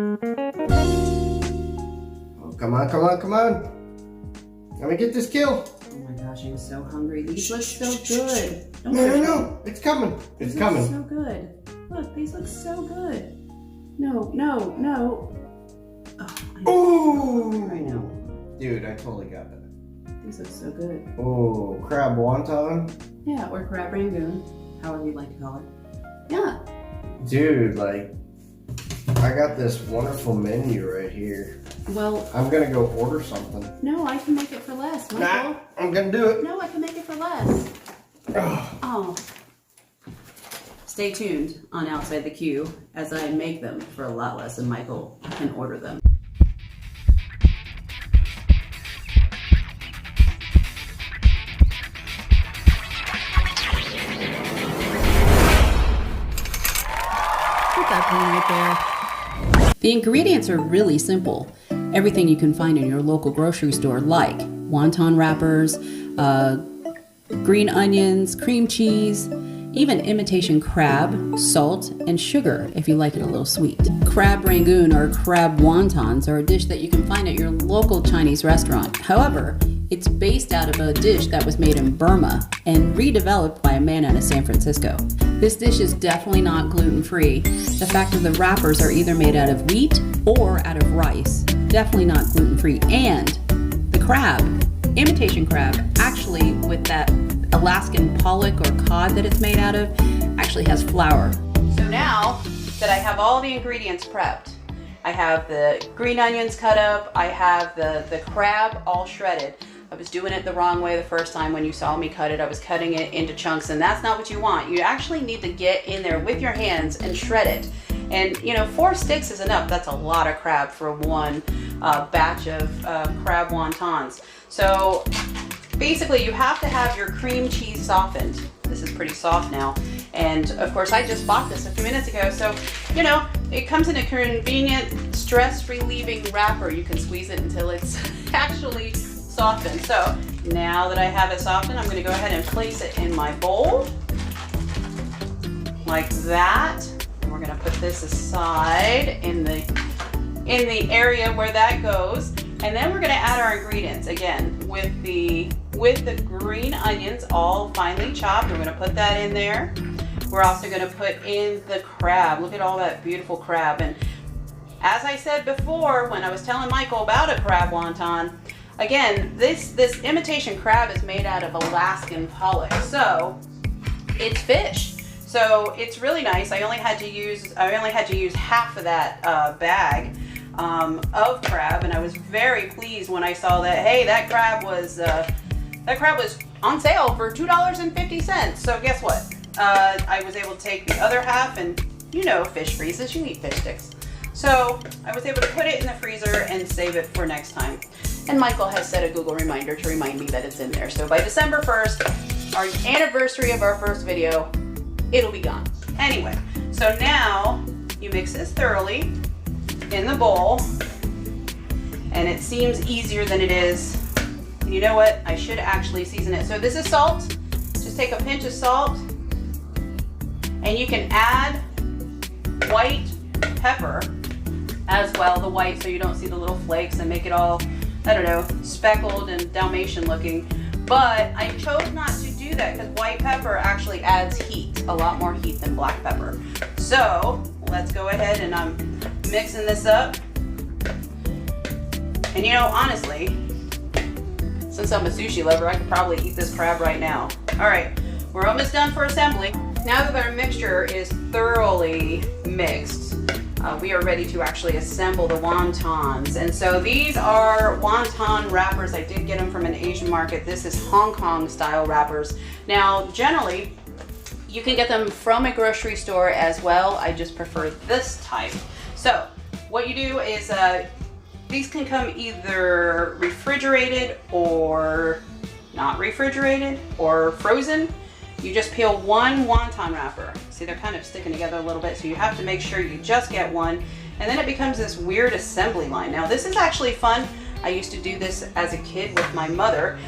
Oh, come on, come on, come on. Let me get this kill. Oh my gosh, I'm so hungry. These look so good. No. It's coming. It's coming. So good. Look, these look so good. No, no, no. Oh, I'm right now. Dude, I totally got it. These look so good. Oh, crab wonton? Yeah, or crab Rangoon, however you'd like to call it. Yeah. Dude, like, I got this wonderful menu right here. Well, I'm gonna go order something. no, I can make it for less, Michael. Nah, I'm gonna do it. No, I can make it for less. Oh. Stay tuned on Outside the Q as I make them for a lot less and Michael can order them. Put that pen right there. The ingredients are really simple. Everything you can find in your local grocery store, like wonton wrappers, green onions, cream cheese, even imitation crab, salt, and sugar if you like it a little sweet. Crab Rangoon or crab wontons are a dish that you can find at your local Chinese restaurant. However, it's based out of a dish that was made in Burma and redeveloped by a man out of San Francisco. This dish is definitely not gluten-free. The fact that the wrappers are either made out of wheat or out of rice. Definitely not gluten-free. And the crab, imitation crab, actually with that Alaskan pollock or cod that it's made out of, actually has flour. So now that I have all the ingredients prepped, I have the green onions cut up, I have the crab all shredded. I was doing it the wrong way the first time when you saw me cut it. I was cutting it into chunks, and that's not what you want. You actually need to get in there with your hands and shred it. And 4 sticks is enough. That's a lot of crab for one batch of crab wontons. So basically you have to have your cream cheese softened. This is pretty soft now. And of course I just bought this a few minutes ago. So, it comes in a convenient stress relieving wrapper. You can squeeze it until it's actually softened. So now that I have it softened, I'm going to go ahead and place it in my bowl like that. And we're going to put this aside in the area where that goes. And then we're going to add our ingredients again with the green onions all finely chopped. We're going to put that in there. We're also going to put in the crab. Look at all that beautiful crab. And as I said before, when I was telling Michael about a crab wonton, again, this imitation crab is made out of Alaskan pollock. So it's fish. So it's really nice. I only had to use half of that bag of crab, and I was very pleased when I saw that. Hey, that crab was on sale for $2.50. So guess what? I was able to take the other half, and fish freezes. You need fish sticks. So I was able to put it in the freezer and save it for next time. And Michael has set a Google reminder to remind me that it's in there. So by December 1st, our anniversary of our first video, it'll be gone. Anyway, so now you mix this thoroughly in the bowl, and it seems easier than it is. You know what? I should actually season it. So this is salt. Just take a pinch of salt, and you can add white pepper as well, the white, so you don't see the little flakes and make it all, I don't know, speckled and Dalmatian looking. But I chose not to do that because white pepper actually adds heat, a lot more heat than black pepper. So let's go ahead, and I'm mixing this up. And honestly, since I'm a sushi lover, I could probably eat this crab right now. All right, we're almost done for assembly. Now that our mixture is thoroughly mixed, we are ready to actually assemble the wontons. And so these are wonton wrappers. I did get them from an Asian market. This is Hong Kong style wrappers. Now, generally, you can get them from a grocery store as well. I just prefer this type. So what you do is these can come either refrigerated or not refrigerated or frozen. You just peel one wonton wrapper. See, they're kind of sticking together a little bit, so you have to make sure you just get one, and then it becomes this weird assembly line. Now this is actually fun. I used to do this as a kid with my mother.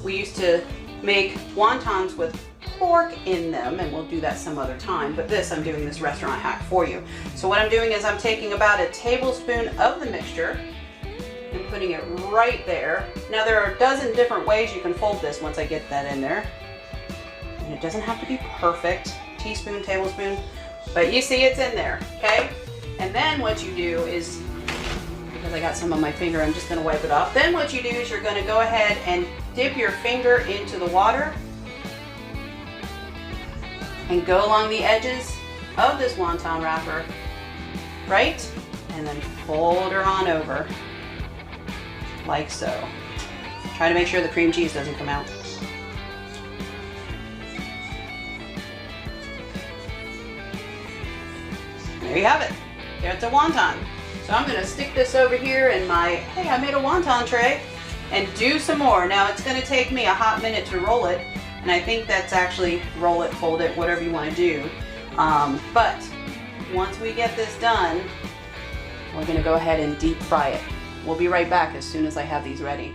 We used to make wontons with pork in them, and we'll do that some other time, but I'm doing this restaurant hack for you. So what I'm doing is I'm taking about a tablespoon of the mixture and putting it right there. Now there are a dozen different ways you can fold this once I get that in there. And it doesn't have to be perfect, teaspoon, tablespoon, but you see it's in there, okay? And then what you do is, because I got some on my finger, I'm just gonna wipe it off. Then what you do is you're gonna go ahead and dip your finger into the water and go along the edges of this wonton wrapper, right? And then fold her on over, like so. Try to make sure the cream cheese doesn't come out. There you have it. There's a wonton. So I'm gonna stick this over here in my, hey, I made a wonton tray, and do some more. Now it's gonna take me a hot minute to roll it, and I think that's actually roll it, fold it, whatever you wanna do. But once we get this done, we're gonna go ahead and deep fry it. We'll be right back as soon as I have these ready.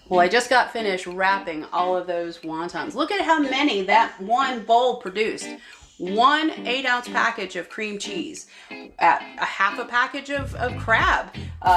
Well, I just got finished wrapping all of those wontons. Look at how many that one bowl produced. 1 8-ounce package of cream cheese, a half a package of crab,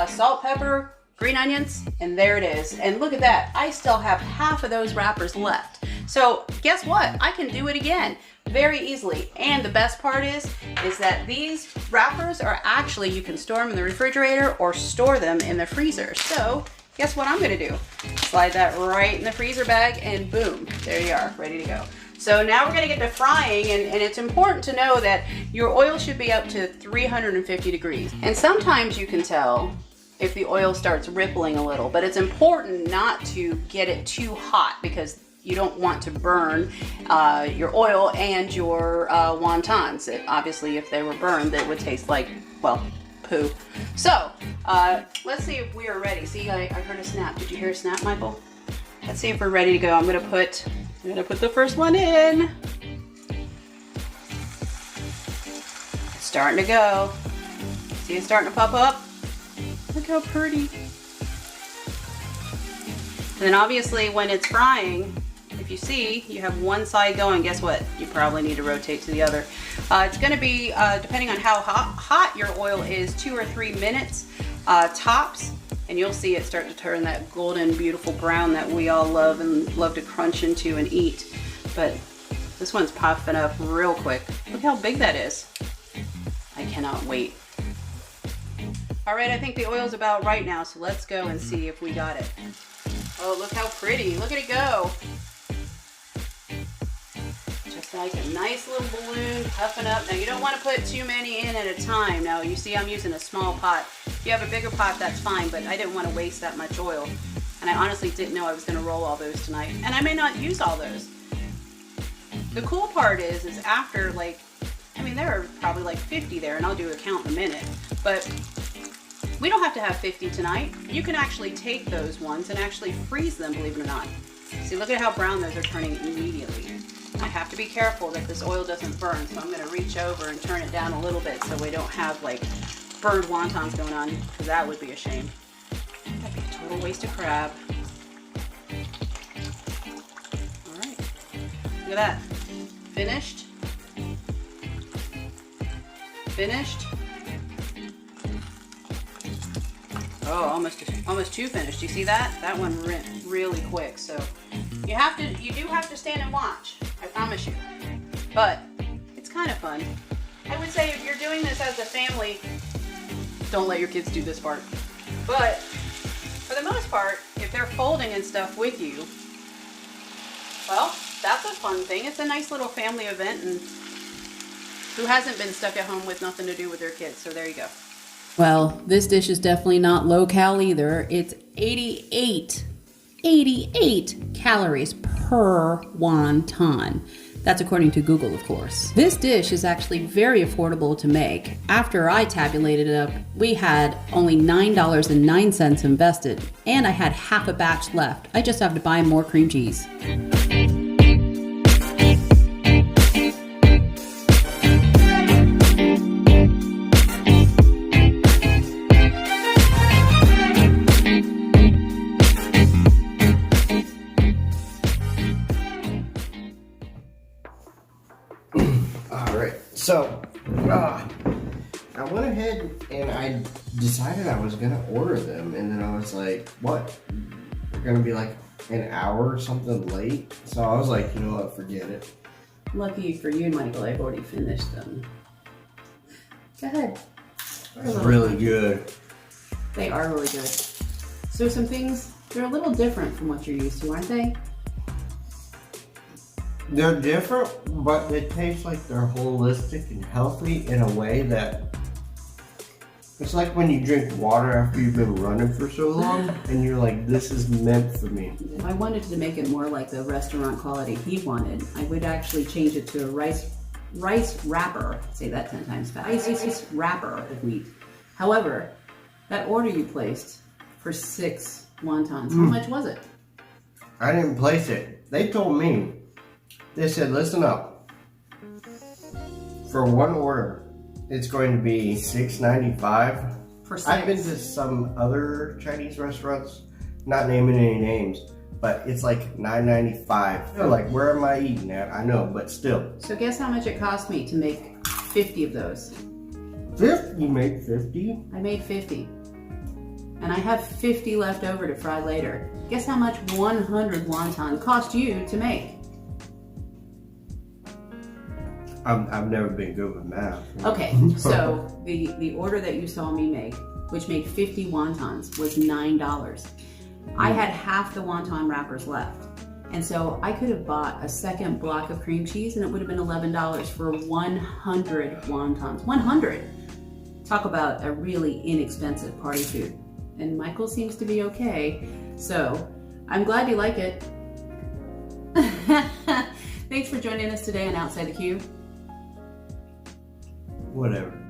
salt, pepper, green onions, and there it is. And look at that, I still have half of those wrappers left. So guess what? I can do it again very easily. And the best part is that these wrappers are actually, you can store them in the refrigerator or store them in the freezer. So guess what I'm gonna do? Slide that right in the freezer bag and boom, there you are, ready to go. So now we're gonna get to frying, and it's important to know that your oil should be up to 350 degrees. And sometimes you can tell if the oil starts rippling a little, but it's important not to get it too hot because you don't want to burn your oil and your wontons. Obviously, if they were burned, they would taste like, well, poo. So let's see if we are ready. See, I heard a snap. Did you hear a snap, Michael? Let's see if we're ready to go. I'm gonna put the first one in. It's starting to go. See it starting to pop up? Look how pretty. And then obviously when it's frying, if you see, you have one side going, guess what? You probably need to rotate to the other. It's gonna be, depending on how hot your oil is, 2 or 3 minutes tops, and you'll see it start to turn that golden, beautiful brown that we all love and love to crunch into and eat. But this one's popping up real quick. Look how big that is. I cannot wait. All right, I think the oil's about right now, so let's go and see if we got it. Oh, look how pretty. Look at it go. Just like a nice little balloon puffing up. Now, you don't want to put too many in at a time. Now, you see I'm using a small pot. If you have a bigger pot, that's fine, but I didn't want to waste that much oil. And I honestly didn't know I was going to roll all those tonight. And I may not use all those. The cool part is after, like, I mean, there are probably like 50 there, and I'll do a count in a minute. But we don't have to have 50 tonight. You can actually take those ones and actually freeze them, believe it or not. See, look at how brown those are turning immediately. I have to be careful that this oil doesn't burn, so I'm gonna reach over and turn it down a little bit so we don't have like burned wontons going on, because that would be a shame. That'd be a total waste of crab. All right, look at that. Finished. Finished. Oh, almost too finished. You see that? That one went really quick. So you do have to stand and watch. I promise you. But it's kind of fun. I would say if you're doing this as a family, don't let your kids do this part. But for the most part, if they're folding and stuff with you, well, that's a fun thing. It's a nice little family event, and who hasn't been stuck at home with nothing to do with their kids? So there you go. Well, this dish is definitely not low-cal either. It's 88 calories per wonton. That's according to Google, of course. This dish is actually very affordable to make. After I tabulated it up, we had only $9.09 invested, and I had half a batch left. I just have to buy more cream cheese. So, I went ahead and I decided I was gonna order them, and then I was like, what? They're gonna be like an hour or something late. So I was like, you know what, forget it. Lucky for you, Michael, I've already finished them. Go ahead. It's really good. They are really good. So some things, they're a little different from what you're used to, aren't they? They're different, but they taste like they're holistic and healthy in a way that it's like when you drink water after you've been running for so long and you're like, this is meant for me. If I wanted to make it more like the restaurant quality he wanted, I would actually change it to a rice wrapper. Say that 10 times fast. Rice wrapper of wheat. However, that order you placed for 6 wontons, how much was it? I didn't place it. They told me. They said, listen up. For one order, it's going to be $6.95. For 6. I've been to some other Chinese restaurants, not naming any names, but it's like $9.95. They're like, where am I eating at? I know, but still. So guess how much it cost me to make 50 of those? 50? You made 50? I made 50. And I have 50 left over to fry later. Guess how much 100 wonton cost you to make? I've never been good with math. Okay, so the order that you saw me make, which made 50 wontons, was $9. I had half the wonton wrappers left. And so I could have bought a second block of cream cheese and it would have been $11 for 100 wontons. 100! Talk about a really inexpensive party food. And Michael seems to be okay. So I'm glad you like it. Thanks for joining us today on Outside the Q. Whatever.